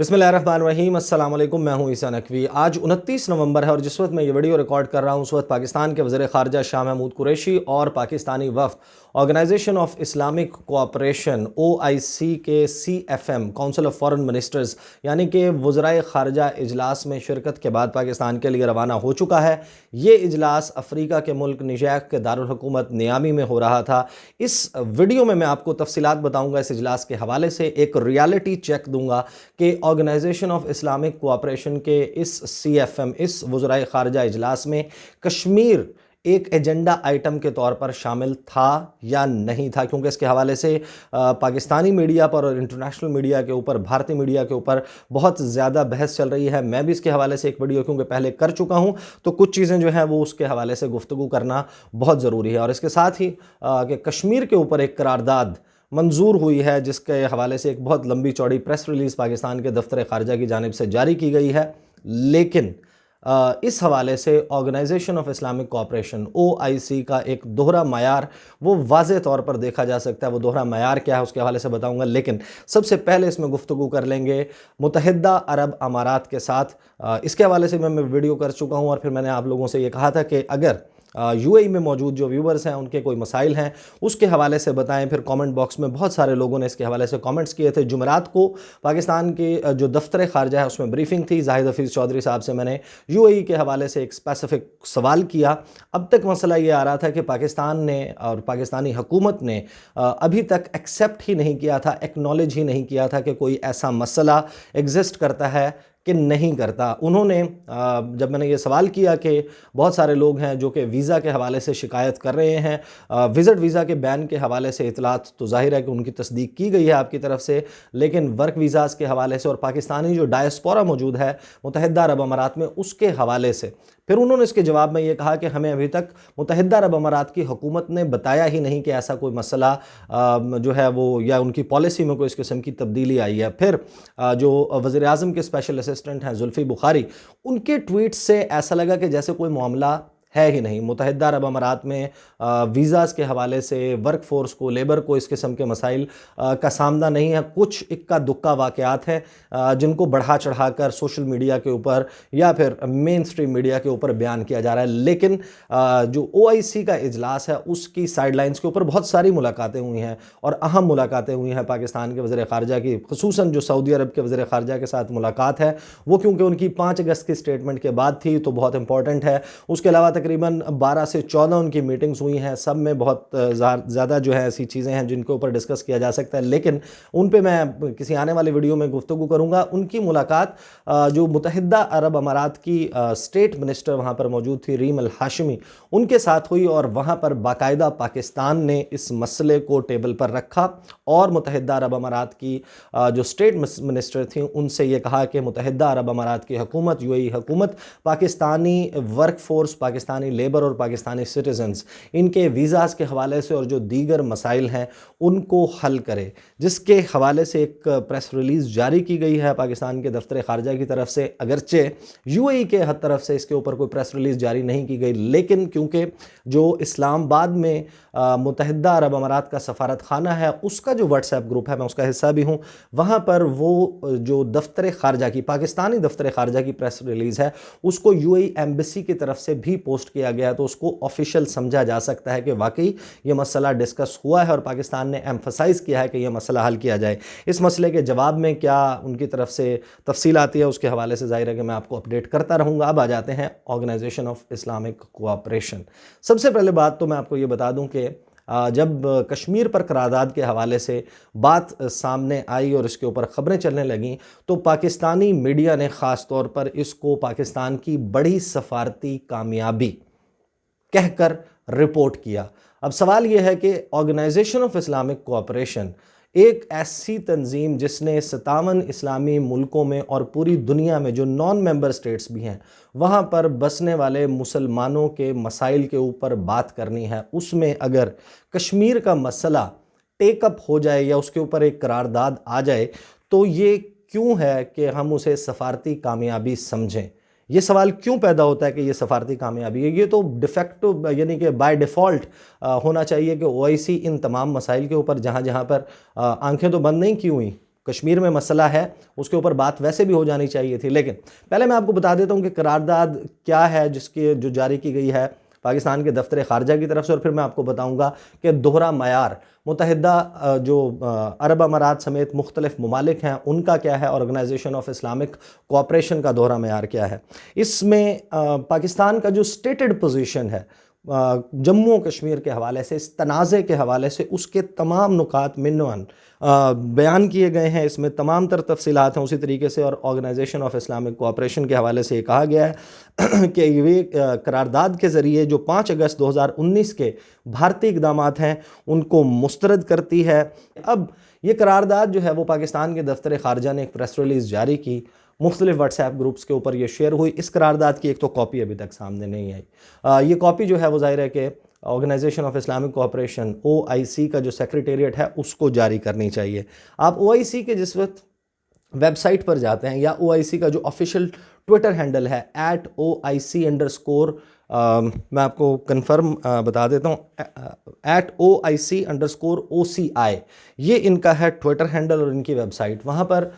بسم اللہ الرحمن الرحیم، السلام علیکم۔ میں ہوں عیسیٰ نقوی۔ آج 29 نومبر ہے اور جس وقت میں یہ ویڈیو ریکارڈ کر رہا ہوں اس وقت پاکستان کے وزیر خارجہ شاہ محمود قریشی اور پاکستانی وفد organisation of Islamic cooperation OIC کے CFM council of foreign ministers یعنی کہ وزرائے خارجہ اجلاس میں شرکت کے بعد پاکستان کے لیے روانہ ہو چکا ہے۔ یہ اجلاس افریقہ کے ملک نیجر کے دارالحکومت نیامی میں ہو رہا تھا۔ اس ویڈیو میں آپ کو تفصیلات بتاؤں گا اس اجلاس کے حوالے سے، ایک ریالٹی چیک دوں گا کہ آرگنائزیشن آف اسلامک کوآپریشن کے اس CFM اس وزرائے خارجہ اجلاس میں کشمیر ایک ایجنڈا آئٹم کے طور پر شامل تھا یا نہیں تھا، کیونکہ اس کے حوالے سے پاکستانی میڈیا پر اور انٹرنیشنل میڈیا کے اوپر، بھارتی میڈیا کے اوپر بہت زیادہ بحث چل رہی ہے۔ میں بھی اس کے حوالے سے ایک ویڈیو کیونکہ پہلے کر چکا ہوں تو کچھ چیزیں جو ہیں وہ اس کے حوالے سے گفتگو کرنا بہت ضروری ہے، اور اس کے ساتھ ہی کہ کشمیر کے اوپر ایک قرارداد منظور ہوئی ہے جس کے حوالے سے ایک بہت لمبی چوڑی پریس ریلیز پاکستان کے دفتر خارجہ کی جانب سے جاری کی گئی ہے، لیکن اس حوالے سے organisation of Islamic cooperation OIC کا ایک دوہرا معیار وہ واضح طور پر دیکھا جا سکتا ہے۔ وہ دوہرا معیار کیا ہے اس کے حوالے سے بتاؤں گا، لیکن سب سے پہلے اس میں گفتگو کر لیں گے متحدہ عرب امارات کے ساتھ۔ اس کے حوالے سے میں ویڈیو کر چکا ہوں اور پھر میں نے آپ لوگوں سے یہ کہا تھا کہ اگر UAE میں موجود جو ویورز ہیں ان کے کوئی مسائل ہیں اس کے حوالے سے بتائیں۔ پھر کامنٹ باکس میں بہت سارے لوگوں نے اس کے حوالے سے کامنٹس کیے تھے۔ جمعرات کو پاکستان کی جو دفتر خارجہ ہے اس میں بریفنگ تھی، زاہد حفیظ چودھری صاحب سے میں نے UAE کے حوالے سے ایک اسپیسیفک سوال کیا۔ اب تک مسئلہ یہ آ رہا تھا کہ پاکستان نے اور پاکستانی حکومت نے ابھی تک ایکسیپٹ ہی نہیں کیا تھا، ایکنالج ہی نہیں کیا تھا کہ کوئی ایسا مسئلہ ایگزسٹ کرتا ہے کہ نہیں کرتا۔ انہوں نے جب میں نے یہ سوال کیا کہ بہت سارے لوگ ہیں جو کہ ویزا کے حوالے سے شکایت کر رہے ہیں، وزٹ ویزا کے بین کے حوالے سے اطلاعات تو ظاہر ہے کہ ان کی تصدیق کی گئی ہے آپ کی طرف سے، لیکن ورک ویزاز کے حوالے سے اور پاکستانی جو ڈائسپورا موجود ہے متحدہ عرب امارات میں اس کے حوالے سے، پھر انہوں نے اس کے جواب میں یہ کہا کہ ہمیں ابھی تک متحدہ عرب امارات کی حکومت نے بتایا ہی نہیں کہ ایسا کوئی مسئلہ جو ہے وہ یا ان کی پالیسی میں کوئی اس قسم کی تبدیلی آئی ہے۔ پھر جو وزیر اعظم کے اسپیشل اسسٹنٹ ہیں زلفی بخاری، ان کے ٹویٹ سے ایسا لگا کہ جیسے کوئی معاملہ ہے ہی نہیں۔ متحدہ عرب امارات میں ویزاز کے حوالے سے ورک فورس کو، لیبر کو اس قسم کے مسائل کا سامنا نہیں ہے۔ کچھ اکا دکا واقعات ہیں جن کو بڑھا چڑھا کر سوشل میڈیا کے اوپر یا پھر مین سٹریم میڈیا کے اوپر بیان کیا جا رہا ہے، لیکن جو OIC کا اجلاس ہے اس کی سائیڈ لائنز کے اوپر بہت ساری ملاقاتیں ہوئی ہیں اور اہم ملاقاتیں ہوئی ہیں پاکستان کے وزیر خارجہ کی، خصوصاً جو سعودی عرب کے وزیر خارجہ کے ساتھ ملاقات ہے وہ کیونکہ ان کی 5 اگست کی سٹیٹمنٹ کے بعد تھی تو بہت امپورٹنٹ ہے۔ اس کے علاوہ تقریباً 12 سے 14 ان کی میٹنگز ہوئی ہیں، سب میں بہت زیادہ جو ہے ایسی چیزیں ہیں جن کے اوپر ڈسکس کیا جا سکتا ہے، لیکن ان پہ میں کسی آنے والی ویڈیو میں گفتگو کروں گا۔ ان کی ملاقات جو متحدہ عرب امارات کی اسٹیٹ منسٹر وہاں پر موجود تھی ریم الہاشمی، ان کے ساتھ ہوئی اور وہاں پر باقاعدہ پاکستان نے اس مسئلے کو ٹیبل پر رکھا اور متحدہ عرب امارات کی جو اسٹیٹ منسٹر تھیں ان سے یہ کہا کہ متحدہ عرب امارات کی حکومت، UAE حکومت، Pakistani work force, Pakistani labour اور پاکستانی سٹیزنز ان کے ویزاز کے حوالے سے اور جو دیگر مسائل ہیں ان کو حل کرے، جس کے حوالے سے ایک پریس ریلیز جاری کی گئی ہے پاکستان کے دفتر خارجہ کی طرف سے۔ اگرچہ UAE کے طرف سے اس کے اوپر کوئی پریس ریلیز جاری نہیں کی گئی، لیکن کیونکہ جو اسلام آباد میں متحدہ عرب امارات کا سفارت خانہ ہے اس کا جو واٹس ایپ گروپ ہے، میں اس کا حصہ بھی ہوں، وہاں پر وہ جو دفتر خارجہ کی، پاکستانی دفتر خارجہ کی پریس ریلیز ہے اس کو UAE ایمبیسی کی طرف سے بھی پوسٹ کیا گیا ہے، تو اس کو آفیشیل سمجھا جا سکتا ہے کہ واقعی یہ مسئلہ ڈسکس ہوا ہے اور پاکستان نے ایمفسائز کیا ہے کہ یہ مسئلہ حل کیا جائے۔ اس مسئلے کے جواب میں کیا ان کی طرف سے تفصیل آتی ہے اس کے حوالے سے ظاہر ہے کہ میں آپ کو اپڈیٹ کرتا رہوں گا۔ اب آ جاتے ہیں آرگنائزیشن آف اسلامک کوآپریشن۔ سب سے پہلے بات تو میں آپ کو یہ بتا دوں کہ جب کشمیر پر قرارداد کے حوالے سے بات سامنے آئی اور اس کے اوپر خبریں چلنے لگیں تو پاکستانی میڈیا نے خاص طور پر اس کو پاکستان کی بڑی سفارتی کامیابی کہہ کر رپورٹ کیا۔ اب سوال یہ ہے کہ آرگنائزیشن آف اسلامک کوآپریشن ایک ایسی تنظیم جس نے 57 اسلامی ملکوں میں اور پوری دنیا میں جو نان ممبر سٹیٹس بھی ہیں وہاں پر بسنے والے مسلمانوں کے مسائل کے اوپر بات کرنی ہے، اس میں اگر کشمیر کا مسئلہ ٹیک اپ ہو جائے یا اس کے اوپر ایک قرارداد آ جائے تو یہ کیوں ہے کہ ہم اسے سفارتی کامیابی سمجھیں؟ یہ سوال کیوں پیدا ہوتا ہے کہ یہ سفارتی کامیابی ہے؟ یہ تو ڈیفیکٹو یعنی کہ بائی ڈیفالٹ ہونا چاہیے کہ OIC ان تمام مسائل کے اوپر جہاں جہاں پر آنکھیں تو بند نہیں کی ہوئی، کشمیر میں مسئلہ ہے اس کے اوپر بات ویسے بھی ہو جانی چاہیے تھی، لیکن پہلے میں آپ کو بتا دیتا ہوں کہ قرارداد کیا ہے جو جاری کی گئی ہے پاکستان کے دفتر خارجہ کی طرف سے، اور پھر میں آپ کو بتاؤں گا کہ دوہرا معیار متحدہ جو عرب امارات سمیت مختلف ممالک ہیں ان کا کیا ہے، آرگنائزیشن آف اسلامک کوآپریشن کا دوہرا معیار کیا ہے۔ اس میں پاکستان کا جو سٹیٹڈ پوزیشن ہے جموں کشمیر کے حوالے سے، اس تنازع کے حوالے سے، اس کے تمام نکات منوان بیان کیے گئے ہیں، اس میں تمام تر تفصیلات ہیں اسی طریقے سے، اور آرگنائزیشن آف اسلامک کوآپریشن کے حوالے سے یہ کہا گیا ہے کہ یہ قرارداد کے ذریعے جو 5 اگست 2019 کے بھارتی اقدامات ہیں ان کو مسترد کرتی ہے۔ اب یہ قرارداد جو ہے وہ پاکستان کے دفتر خارجہ نے ایک پریس ریلیز جاری کی، مختلف واٹس ایپ گروپس کے اوپر یہ شیئر ہوئی۔ اس قرارداد کی ایک تو کاپی ابھی تک سامنے نہیں آئی۔ یہ کاپی جو ہے وہ ظاہر ہے کہ organisation of Islamic cooperation OIC کا جو سیکریٹریٹ ہے اس کو جاری کرنی چاہیے۔ آپ OIC کے جس وقت ویب سائٹ پر جاتے ہیں یا OIC کا جو آفیشیل ٹویٹر ہینڈل ہے @OIC_، میں آپ کو کنفرم بتا دیتا ہوں @OIC_OCI، یہ ان کا ہے ٹویٹر ہینڈل اور ان کی ویب سائٹ۔ وہاں پر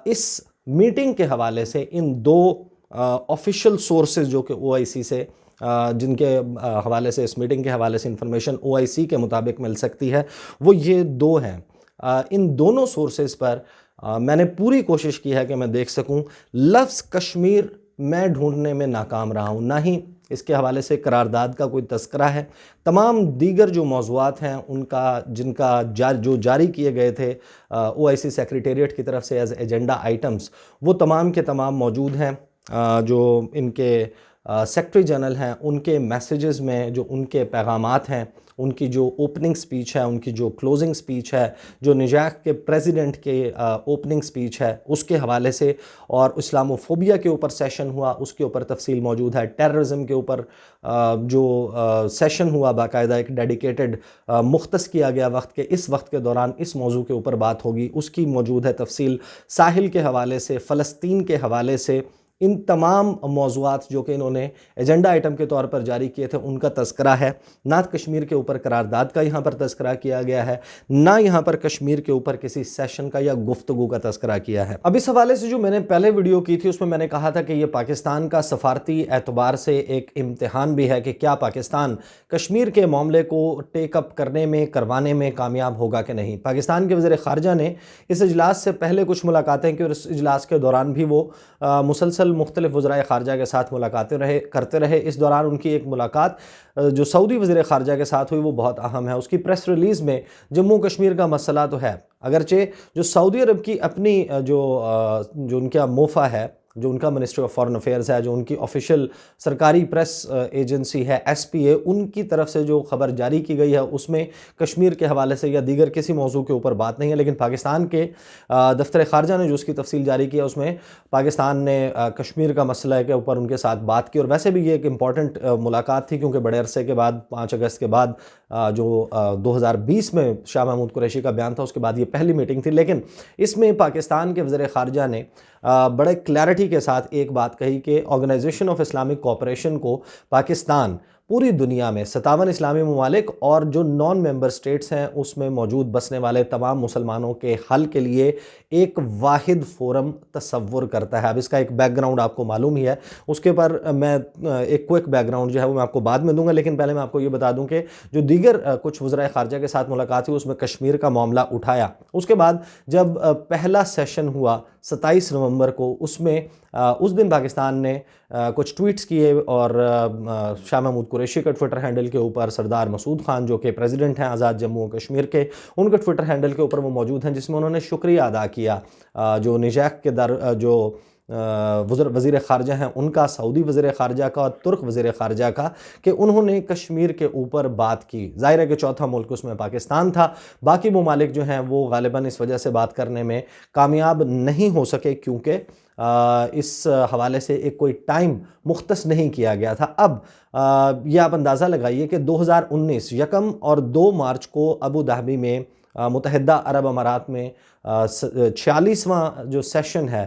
اس میٹنگ کے حوالے سے ان دو آفیشیل سورسز جو کہ OIC سے جن کے حوالے سے اس میٹنگ کے حوالے سے انفارمیشن OIC کے مطابق مل سکتی ہے، وہ یہ دو ہیں۔ ان دونوں سورسز پر میں نے پوری کوشش کی ہے کہ میں دیکھ سکوں، لفظ کشمیر میں ڈھونڈنے میں ناکام رہا ہوں، نہ ہی اس کے حوالے سے قرارداد کا کوئی تذکرہ ہے۔ تمام دیگر جو موضوعات ہیں ان کا جو جاری کیے گئے تھے OIC سیکریٹریٹ کی طرف سے ایز ایجنڈا آئٹمز، وہ تمام کے تمام موجود ہیں۔ جو ان کے سیکرٹری جنرل ہیں ان کے میسیجز میں جو ان کے پیغامات ہیں، ان کی جو اوپننگ سپیچ ہے، ان کی جو کلوزنگ سپیچ ہے، جو نجاح کے پریزیڈنٹ کے اوپننگ سپیچ ہے اس کے حوالے سے، اور اسلاموفوبیا کے اوپر سیشن ہوا اس کے اوپر تفصیل موجود ہے۔ ٹیررزم کے اوپر جو سیشن ہوا باقاعدہ ایک ڈیڈیکیٹڈ مختص کیا گیا وقت کے اس وقت کے دوران اس موضوع کے اوپر بات ہوگی، اس کی موجود ہے تفصیل۔ ساحل کے حوالے سے، فلسطین کے حوالے سے، ان تمام موضوعات جو کہ انہوں نے ایجنڈا آئٹم کے طور پر جاری کیے تھے ان کا تذکرہ ہے۔ نہ کشمیر کے اوپر قرارداد کا یہاں پر تذکرہ کیا گیا ہے، نہ یہاں پر کشمیر کے اوپر کسی سیشن کا یا گفتگو کا تذکرہ کیا ہے۔ اب اس حوالے سے جو میں نے پہلے ویڈیو کی تھی اس میں نے کہا تھا کہ یہ پاکستان کا سفارتی اعتبار سے ایک امتحان بھی ہے کہ کیا پاکستان کشمیر کے معاملے کو ٹیک اپ کرنے میں، کروانے میں کامیاب ہوگا کہ نہیں۔ پاکستان کے وزیر خارجہ نے اس اجلاس سے پہلے کچھ ملاقاتیں کی، اور اس اجلاس کے دوران بھی وہ مسلسل مختلف وزرائے خارجہ کے ساتھ ملاقاتیں کرتے رہے۔ اس دوران ان کی ایک ملاقات جو سعودی وزیر خارجہ کے ساتھ ہوئی وہ بہت اہم ہے۔ اس کی پریس ریلیز میں جموں کشمیر کا مسئلہ تو ہے، اگرچہ جو سعودی عرب کی اپنی جو ان کا موفا ہے، جو ان کا منسٹری آف فارن افیئرز ہے، جو ان کی آفیشیل سرکاری پریس ایجنسی ہے SPA، ان کی طرف سے جو خبر جاری کی گئی ہے اس میں کشمیر کے حوالے سے یا دیگر کسی موضوع کے اوپر بات نہیں ہے، لیکن پاکستان کے دفتر خارجہ نے جو اس کی تفصیل جاری کی ہے اس میں پاکستان نے کشمیر کا مسئلہ کے اوپر ان کے ساتھ بات کی، اور ویسے بھی یہ ایک امپورٹنٹ ملاقات تھی کیونکہ بڑے عرصے کے بعد 5 اگست کے بعد جو 2020 میں شاہ محمود قریشی کا بیان تھا اس کے بعد یہ پہلی میٹنگ تھی، لیکن اس میں پاکستان کے وزیر خارجہ نے بڑے کلیئرٹی کے ساتھ ایک بات کہی کہ آرگنائزیشن آف اسلامک کوآپریشن کو پاکستان پوری دنیا میں 57 اسلامی ممالک اور جو نان ممبر سٹیٹس ہیں اس میں موجود بسنے والے تمام مسلمانوں کے حل کے لیے ایک واحد فورم تصور کرتا ہے۔ اب اس کا ایک بیک گراؤنڈ آپ کو معلوم ہی ہے، اس کے پر میں ایک کوئک بیک گراؤنڈ جو ہے وہ میں آپ کو بعد میں دوں گا، لیکن پہلے میں آپ کو یہ بتا دوں کہ جو دیگر کچھ وزرائے خارجہ کے ساتھ ملاقات ہوئی اس میں کشمیر کا معاملہ اٹھایا۔ اس کے بعد جب پہلا سیشن ہوا 27 نومبر کو، اس میں اس دن پاکستان نے کچھ ٹویٹس کیے، اور شاہ محمود قریشی کا ٹویٹر ہینڈل کے اوپر، سردار مسعود خان جو کہ پریزیڈنٹ ہیں آزاد جموں و کشمیر کے، ان کے ٹویٹر ہینڈل کے اوپر وہ موجود ہیں، جس میں انہوں نے شکریہ ادا کیا جو نجاح کے جو وزیر خارجہ ہیں ان کا، سعودی وزیر خارجہ کا اور ترک وزیر خارجہ کا، کہ انہوں نے کشمیر کے اوپر بات کی۔ ظاہر ہے کہ چوتھا ملک اس میں پاکستان تھا، باقی ممالک جو ہیں وہ غالباً اس وجہ سے بات کرنے میں کامیاب نہیں ہو سکے کیونکہ اس حوالے سے ایک کوئی ٹائم مختص نہیں کیا گیا تھا۔ اب یہ آپ اندازہ لگائیے کہ 2019 1 اور 2 مارچ کو ابو ظہبی میں متحدہ عرب امارات میں 46واں جو سیشن ہے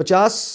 50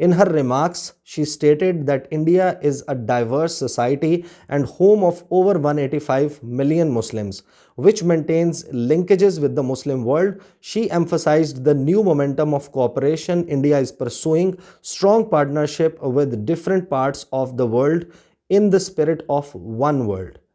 In her remarks, she stated that India is a diverse society and home of over 185 million Muslims, which maintains linkages with the Muslim world. She emphasized the new momentum of cooperation India is pursuing, strong partnership with different parts of the world in the spirit of one world.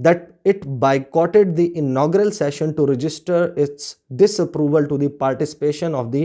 that it boycotted the inaugural session to register its disapproval to the participation of the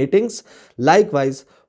meetings, likewise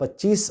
25